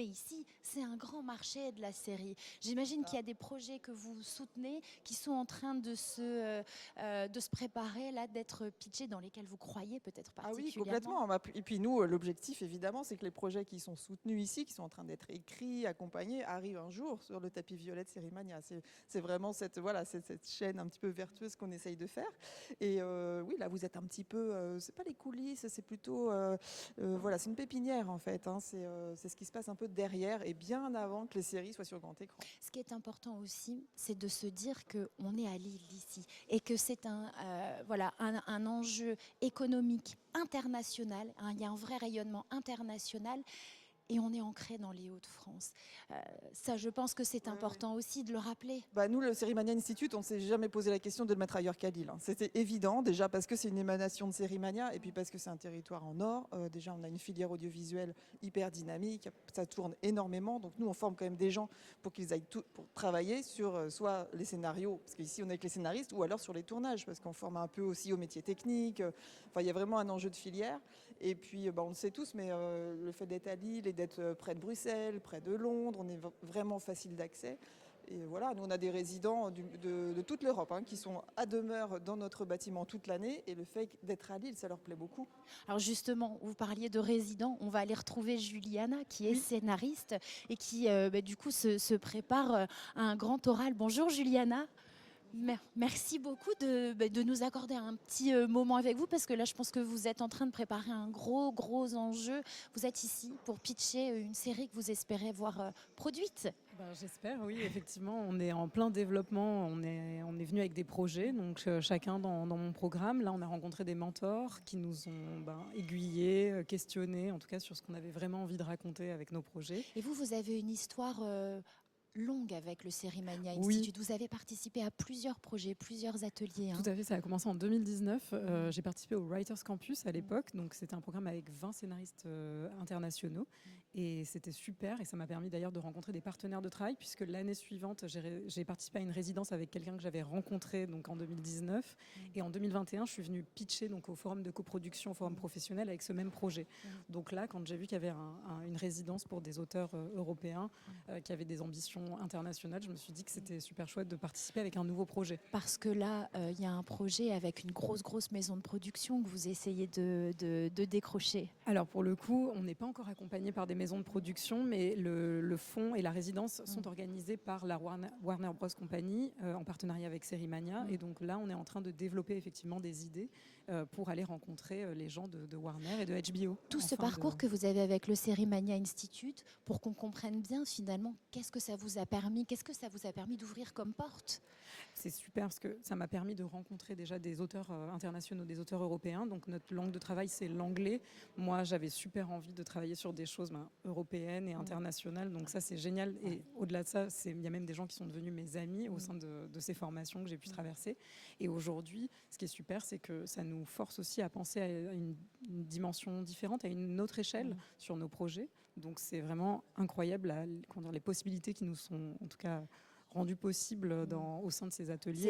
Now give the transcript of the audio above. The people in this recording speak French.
mais ici, c'est un grand marché de la série. J'imagine qu'il y a des projets que vous soutenez qui sont en train de se préparer, là, d'être pitchés, dans lesquels vous croyez peut-être Ah oui, particulièrement. complètement. Et puis nous, l'objectif, évidemment, c'est que les projets qui sont soutenus ici, qui sont en train d'être écrits, accompagnés, arrivent un jour sur le tapis violet de Sérimania. C'est vraiment cette chaîne un petit peu vertueuse qu'on essaye de faire. Et oui, là, vous êtes un petit peu, c'est pas les coulisses, c'est plutôt, voilà, c'est une pépinière en fait. Hein. C'est ce qui se passe un peu derrière et bien avant que les séries soient sur grand écran. Ce qui est important aussi, c'est de se dire qu'on est à Lille ici et que c'est un enjeu économique international. Hein, il y a un vrai rayonnement international et on est ancré dans les Hauts-de-France. Ça, je pense que c'est Ouais, ouais. important aussi de le rappeler. Bah, nous, le Sérimania Institute, on ne s'est jamais posé la question de le mettre ailleurs qu'à Lille. Hein. C'était évident, déjà parce que c'est une émanation de Sérimania, et puis parce que c'est un territoire en or. Déjà, on a une filière audiovisuelle hyper dynamique, ça tourne énormément. Donc nous, on forme quand même des gens pour qu'ils aillent pour travailler sur soit les scénarios, parce qu'ici, on est avec les scénaristes, ou alors sur les tournages, parce qu'on forme un peu aussi aux métiers techniques. Enfin, il y a vraiment un enjeu de filière. Et puis, bah, on le sait tous, mais le fait d'être à Lille et d'être près de Bruxelles, près de Londres, on est vraiment facile d'accès. Et voilà, nous on a des résidents de toute l'Europe qui sont à demeure dans notre bâtiment toute l'année et le fait d'être à Lille, ça leur plaît beaucoup. Alors justement, vous parliez de résidents, on va aller retrouver Juliana qui est Oui, scénariste et qui du coup se prépare à un grand oral. Bonjour Juliana. Merci beaucoup de nous accorder un petit moment avec vous parce que là je pense que vous êtes en train de préparer un gros enjeu. Vous êtes ici pour pitcher une série que vous espérez voir produite. Ben, j'espère, oui, effectivement, on est en plein développement, on est venu avec des projets, donc chacun dans mon programme. Là, on a rencontré des mentors qui nous ont aiguillés, questionnés, en tout cas sur ce qu'on avait vraiment envie de raconter avec nos projets. Et vous avez une histoire longue avec le Sérimania Oui, Institute. Vous avez participé à plusieurs projets, plusieurs ateliers. tout Hein. à fait, ça a commencé en 2019. J'ai participé au Writers Campus à l'époque, donc c'était un programme avec 20 scénaristes internationaux et c'était super et ça m'a permis d'ailleurs de rencontrer des partenaires de travail puisque l'année suivante, j'ai participé à une résidence avec quelqu'un que j'avais rencontré donc en 2019 et en 2021, je suis venue pitcher donc au forum de coproduction, au forum professionnel avec ce même projet. Donc là, quand j'ai vu qu'il y avait une résidence pour des auteurs européens qui avaient des ambitions internationales, je me suis dit que c'était super chouette de participer avec un nouveau projet. Parce que là, il y a un projet avec une grosse maison de production que vous essayez de décrocher. Alors pour le coup, on n'est pas encore accompagné par des maisons de production, mais le fonds et la résidence sont organisés par la Warner Bros Company en partenariat avec Sérimania. Et donc là, on est en train de développer effectivement des idées pour aller rencontrer les gens de Warner et de HBO. Tout ce parcours que vous avez avec le Sérimania Institute, pour qu'on comprenne bien finalement qu'est-ce que ça vous a permis, qu'est-ce que ça vous a permis d'ouvrir comme porte. C'est super parce que ça m'a permis de rencontrer déjà des auteurs internationaux, des auteurs européens. Donc notre langue de travail, c'est l'anglais. Moi, j'avais super envie de travailler sur des choses européennes et internationales. Donc ça, c'est génial. Et au-delà de ça, il y a même des gens qui sont devenus mes amis au sein de ces formations que j'ai pu traverser. Et aujourd'hui, ce qui est super, c'est que ça nous force aussi à penser à une dimension différente, à une autre échelle sur nos projets. Donc c'est vraiment incroyable les possibilités qui nous sont en tout cas rendues possibles au sein de ces ateliers.